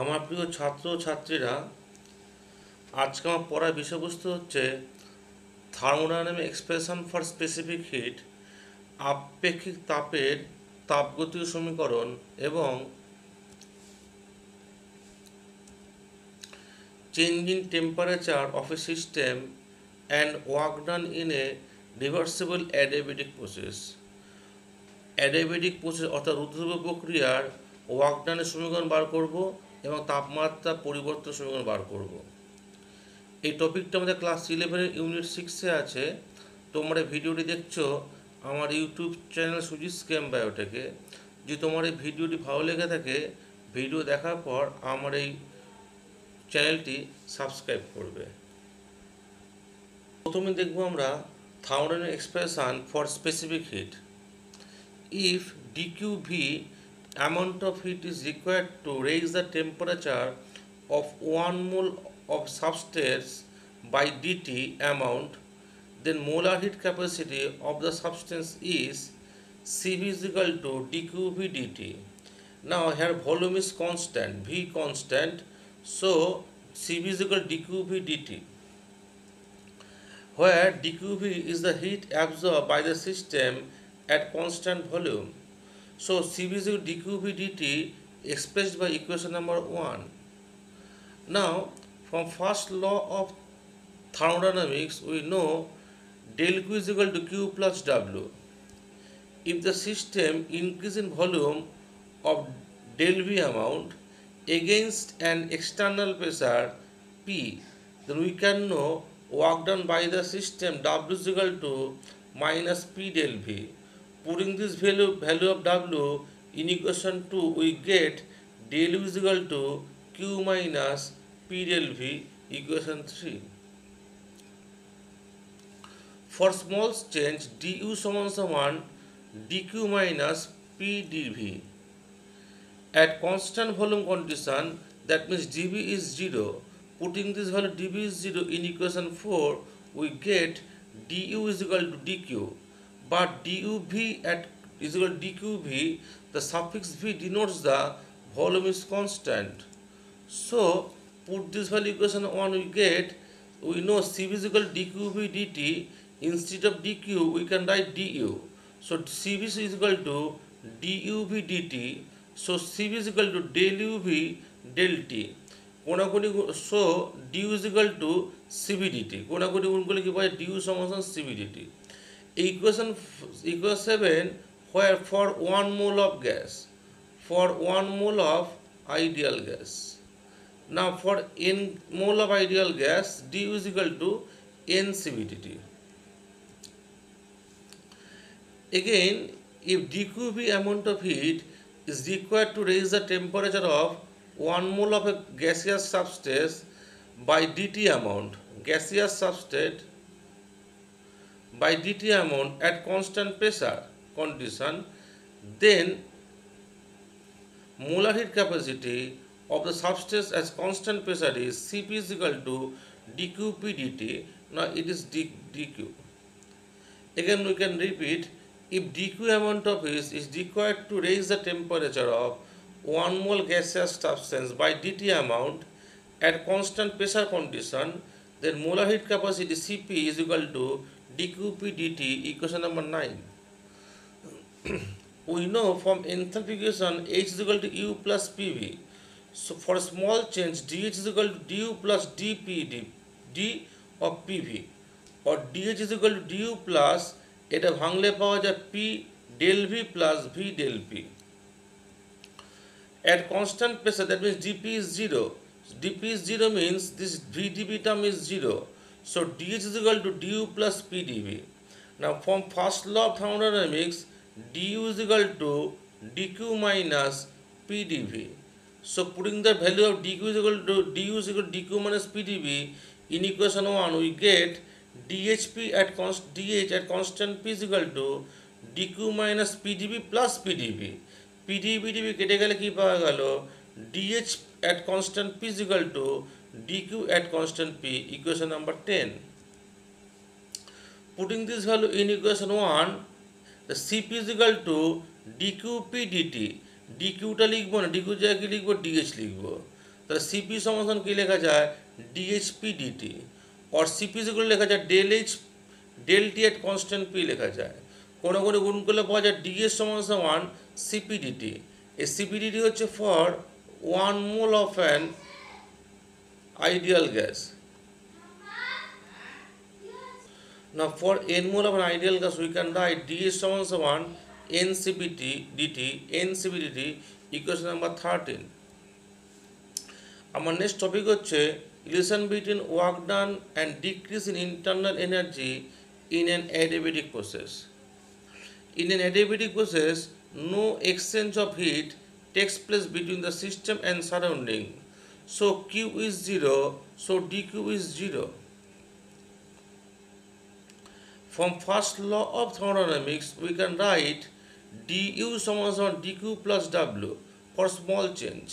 আমার প্রিয় ছাত্র ছাত্রীরা, আজকে আমার পড়ার বিষয়বস্তু হচ্ছে thermodynamic expression for specific hit, আপেক্ষিক তাপের তাপগতীয় সমীকরণ এবং change in temperature of a system and work done in a reversible adiabatic process. Adiabatic process অর্থাৎ রুদ্ধদ্রব্য প্রক্রিয়ার ওয়ার্ক ডানের সমীকরণ বার করব এবং তাপমাত্রা পরিবর্তন সমীকরণ বার করব। এই টপিকটা আমাদের ক্লাস 11 ইউনিট 6-এ আছে। তোমরা ভিডিওটি দেখছো আমার ইউটিউব চ্যানেল সুজিত স্ক্যাম বায়োটেকে। যদি তোমার এই ভিডিওটি ভালো লেগে থাকে, ভিডিও দেখার পর আমার এই চ্যানেলটি সাবস্ক্রাইব করবে। প্রথমে দেখব আমরা thermodynamic expression for specific hit. If dQV amount of heat is required to raise the temperature of 1 mole of substance by dT amount, then molar heat capacity of the substance is Cv is equal to dQV dt. Now here volume is constant, V constant, so Cv is equal to dQV dt, where dQV is the heat absorbed by the system at constant volume. So Cv is equal to dQV dt expressed by equation number 1. Now from first law of thermodynamics we know del Q is equal to Q plus W. If the system increase in volume of del V amount against an external pressure P, then we can know work done by the system W is equal to minus P del V. Putting this value of W in equation 2, we get del U is equal to Q minus P del V, equation 3. For small change, du সমান dq minus p dv. At constant volume condition, that means dv is 0. Putting this value dv is 0 in equation 4, we get du is equal to dq. But duv at is equal to dqv, the suffix v denotes the volume is constant. So put this value equation 1, we know Cv is equal to dqv dt. Instead of dq we can write du. So Cv is equal to duv dt. So Cv is equal to del uv del t. So du is equal to Cv dt. কোনাকুনি গুণ করলে কি পাই? du সমান Cv dt. Equation 7, where for 1 mole of gas, for 1 mole of ideal gas. Now for n mole of ideal gas, du is equal to n Cv dt. Again, if dQV amount of heat is required to raise the temperature of 1 mole of a gaseous substance by dT amount, gaseous substance by dT amount at constant pressure condition, then molar heat capacity of the substance at constant pressure is Cp is equal to dQp dt. Now it is dQ. Again we can repeat, if dq amount of heat is required to raise the temperature of 1 mole gaseous substance by dT amount at constant pressure condition, then molar heat capacity Cp is equal to dQp dt, equation number 9. We know from enthalpy equation H is equal to U plus PV. So for a small change, dH is equal to du plus dP d of PV, or dH is equal to du plus, এটা ভাঙলে পাওয়া যায় P del V plus V del P. At constant pressure, that means dP is 0. dP is 0 means this VdP term is 0. So dH is equal to du plus P dV. Now from first law of thermodynamics, du is equal to dq minus P dV. So putting the value of dq is equal to du is equal to dq minus P dV in equation 1, we get dH at constant P is equal to dq minus PdV plus PdV. PdV কেটে গেলে কি পাওয়া গেল? dH at constant P is equal to dq at constant P, equation number 10. Putting this value in equation 1, the Cp is equal to dqp dt. dq টা লিখবো না, dq জায়গায় কি লিখবো? dH লিখবো। তাহলে সিপি সমান কি লেখা যায় ডিএইচপি ডিটি, और সিপি যেগুলো লেখা যায় ডেল এইচ ডেল টি এট কনস্ট্যান্ট পি লেখা যায়। কোনো কোনো গুণ করলে পাওয়া যায় ডিএস সমান সমান সিপিডিটি। এই সিপিডিটি হচ্ছে for 1 mole of an ideal gas. Now for n mole of an ideal gas we can write ds সমান ncpt dt ncpt equation number 13। আমার নেক্সট টপিক হচ্ছে relation between work done and decrease in internal energy in an adiabatic process. In an adiabatic process, no exchange of heat takes place between the system and surrounding. So Q is 0, so dQ is 0. From first law of thermodynamics, we can write du সমান dQ plus W for small change.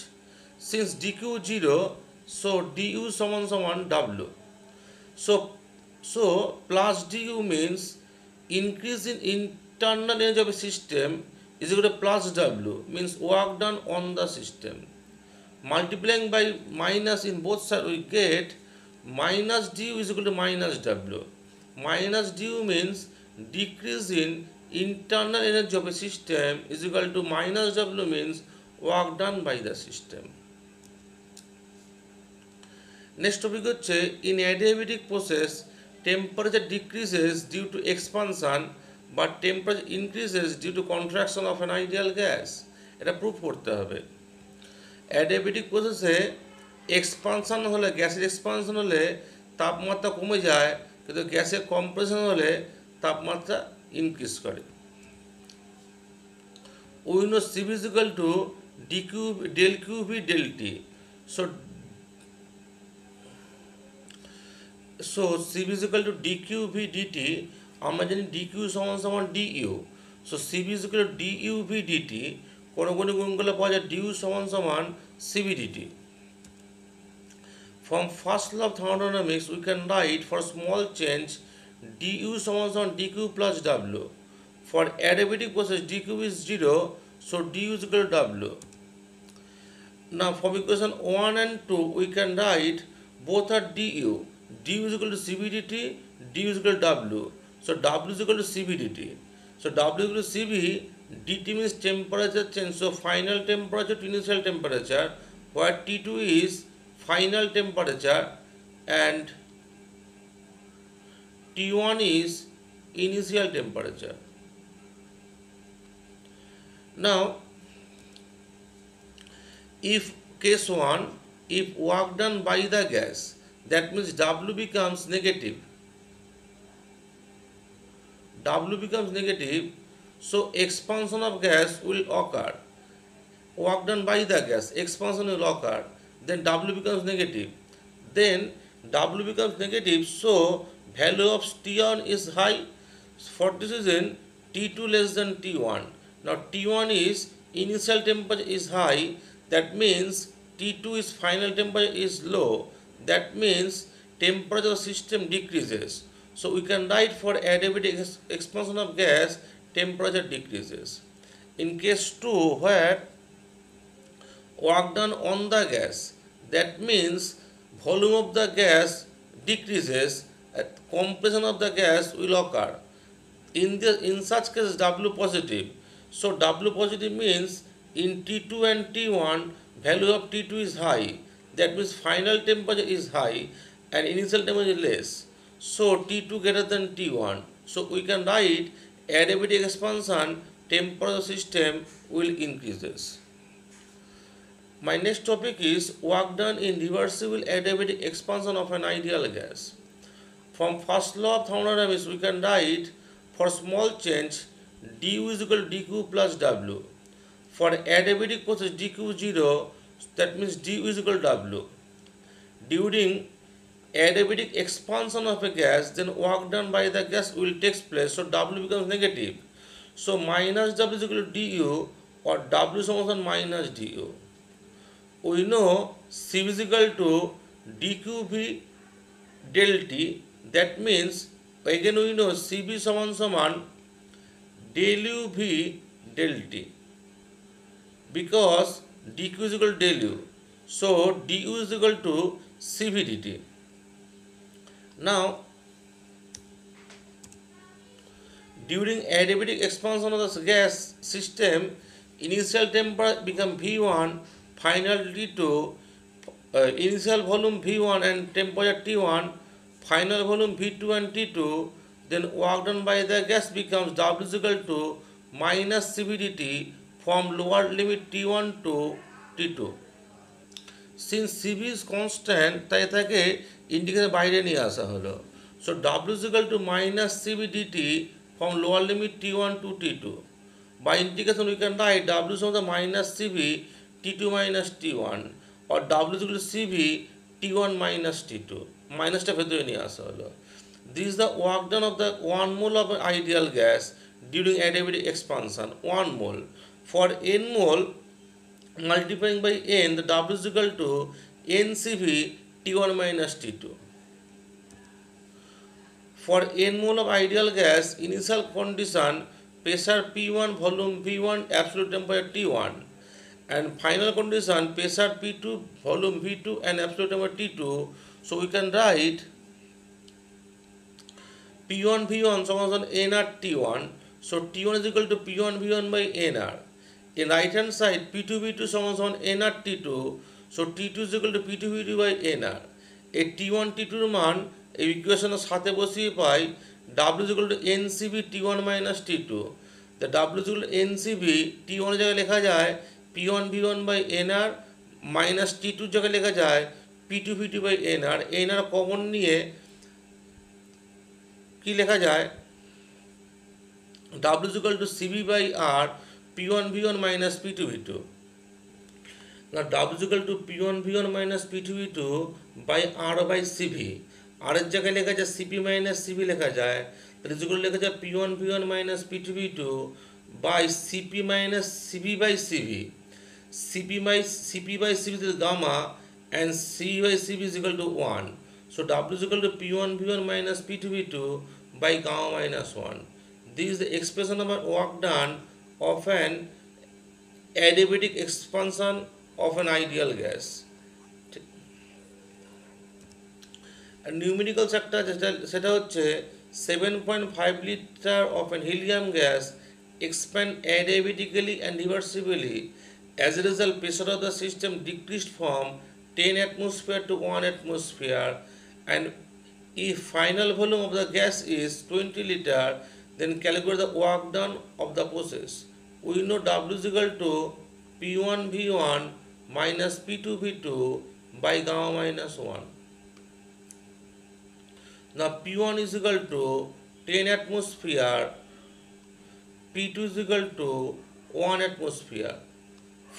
Since dQ 0, so du সমান W. So plus du means increase in internal energy of a system is equal to plus W means work done on the system. Multiplying by minus in both sides we get minus du is equal to minus W. Minus du means decrease in internal energy of a system is equal to minus W means work done by the system. Next topic হচ্ছে in adiabatic process temperature decreases due to expansion but temperature increases due to contraction of an ideal gas. এটা proof করতে হবে। Adiabatic প্রসেসে expansion হলে গ্যাসের expansion হলে তাপমাত্রা কমে যায়, কিন্তু গ্যাসের কম্প্রেশন হলে তাপমাত্রা ইনক্রিজ করে। We know CV is equal to dQ del Q V del T. So CV is equal to dQ V dT. আমরা জানি ডিকিউ সমান dU. So CV is equal to dU V dT. কোনো কোনো গুণ করলে পাওয়া যায় ডিউ সমান সিভিডিটি। From first law of thermodynamics we can write for small change du সমান dq plus w. For adiabatic process dq is 0, so du is equal to w. Now from equation 1 and 2 we can write both are du. du is equal to cvdt, du is equal to w. So w is equal to cvdt. So w is equal to cv, dt means temperature change. So final temperature to initial temperature, where T2 is final temperature and T1 is initial temperature. Now if case 1, if work done by the gas, that means W becomes negative. W becomes negative, so expansion of gas will occur. Work done by the gas, expansion will occur, then W becomes negative. Then W becomes negative, so value of T1 is high. For this reason T2 less than T1. Now T1 is initial temperature is high, that means T2 is final temperature is low, that means temperature of system decreases. So we can write for adiabatic expansion of gas, temperature decreases. In case 2, where work done on the gas, that means volume of the gas decreases, compression of the gas will occur. In such case W positive. So W positive means in T2 and T1 value of T2 is high, that means final temperature is high and initial temperature is less. So T2 greater than T1. So we can write adiabatic expansion, temperature system will increases. My next topic is work done in reversible adiabatic expansion of an ideal gas. From first law of thermodynamics we can write for small change du is equal to dq plus w. For adiabatic process dq 0, that means du is equal to w. During adiabatic expansion of a gas, then work done by the gas will take place, so w becomes negative. So minus w is equal to du, or w সমান minus du. We know C is equal to dqv del t, that means again we know Cv সমান del u v del t, because dq is equal to del u. So du is equal to Cv dt. Now, during adiabatic expansion of the gas system, initial temperature become V1, final T2, initial volume V1 and temperature T1, final volume V2 and T2, then work done by the gas becomes W is equal to minus CVDT from lower limit T1 to T2. Since Cv is constant, তাই তাকে indicator বাইরে নিয়ে আসা হলো। So W is equal to minus Cv dt from lower limit T1 to T2. By integration we can write W is equal to minus Cv T2 minus T1 or W is equal to Cv T1 minus T2. মাইনাসটা ভেতরে নিয়ে আসা হলো। This is the work done of the 1 mole of an ideal gas during adiabatic expansion. 1 mole. For n mole, multiplying by n, the W is equal to NCV T1 minus T2. For n mole of ideal gas, initial condition pressure P1, volume V1, absolute temperature T1, and final condition pressure P2, volume V2, and absolute temperature T2. So we can write P1 V1 equals nR T1. So T1 is equal to P1 V1 by nR. In right hand side, P2 V2 equals nR T2. So T2 is equal to P2 V2 by nR. A T1 T2 এর মান এই ইকুয়েশনের সাথে বসিয়ে পাই W is equal to NCV T1 minus T2. The W is equal to NCV T1 এর জায়গায় লেখা যায় P1 V1 by nR minus T2 এর জায়গায় লেখা যায় P2 V2 by nR. nR common নিয়ে কি লেখা যায় W is equal to Cv by R P1 V1 minus P2 V2. Now W is equal to P1 V1 minus P2 V2 by R by Cv. R এর জায়গায় লেখা যায় Cp minus Cv লেখা যায়, তাহলে is equal to লেখা যায় P1 V1 minus P2 V2 by Cp minus Cv by Cv. Cp by Cv is gamma and Cv by Cv is equal to 1. So W is equal to P1 V1 minus P2 V2 by gamma minus 1. This is the expression of work done of an adiabatic expansion of an ideal gas. And numerical sector সেটা হচ্ছে 7.5 liter of an helium gas expand adiabatically and reversibly. As a result, pressure of the system decreased from 10 atmosphere to 1 atmosphere, and if final volume of the gas is 20 liter, then calculate the work done of the process. We know W is equal to P1 V1 minus P2 V2 by gamma minus 1. Now P1 is equal to 10 atmosphere, P2 is equal to 1 atmosphere.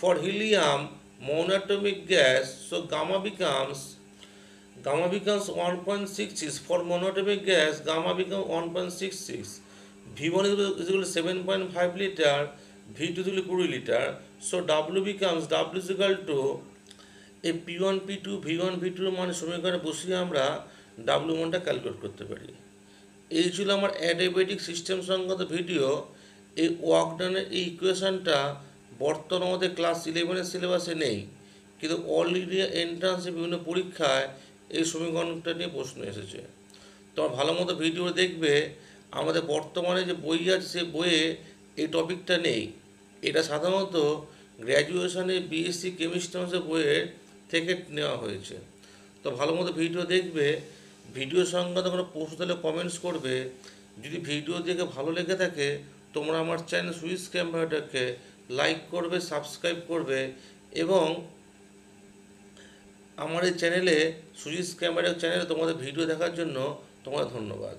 For helium, monatomic gas, so gamma becomes 1.66. For monatomic gas, gamma becomes 1.66. V1 is equal to 7.5 liter, V2 is equal to 20 liter. So W becomes W is equal to a P1 P2 V1 V2 এর মান সমীকরণে বসিয়ে আমরা W মানটা calculate করতে পারি। এই ছিল আমার অ্যাডিয়াবেটিক সিস্টেম সংক্রান্ত ভিডিও। এই ওয়ার্ক ডানের এই ইকুয়েশনটা বর্তমানে আমাদের ক্লাস 11-এর সিলেবাসে নেই, কিন্তু অল ইন্ডিয়া এন্ট্রান্সে বিভিন্ন পরীক্ষায় এই সমীকরণটা নিয়ে প্রশ্ন এসেছে। তোমরা ভালো মতো ভিডিও দেখবে। আমাদের বর্তমানে যে বই আছে সেই বইয়ে এই টপিকটা নেই, এটা সাধারণত গ্র্যাজুয়েশনে বিএসসি কেমিস্ট্রি বইয়ের থেকে নেওয়া হয়েছে। তো ভালো মতো ভিডিও দেখবে। ভিডিও সংক্রান্ত কোনো প্রশ্ন তাহলে কমেন্টস করবে। যদি ভিডিও দেখে ভালো লেগে থাকে তোমরা আমার চ্যানেল সুইস ক্যামেরাটাকে লাইক করবে, সাবস্ক্রাইব করবে, এবং আমার এই চ্যানেলে সুইস ক্যামেরা চ্যানেলে তোমাদের ভিডিও দেখার জন্য তোমাদের ধন্যবাদ।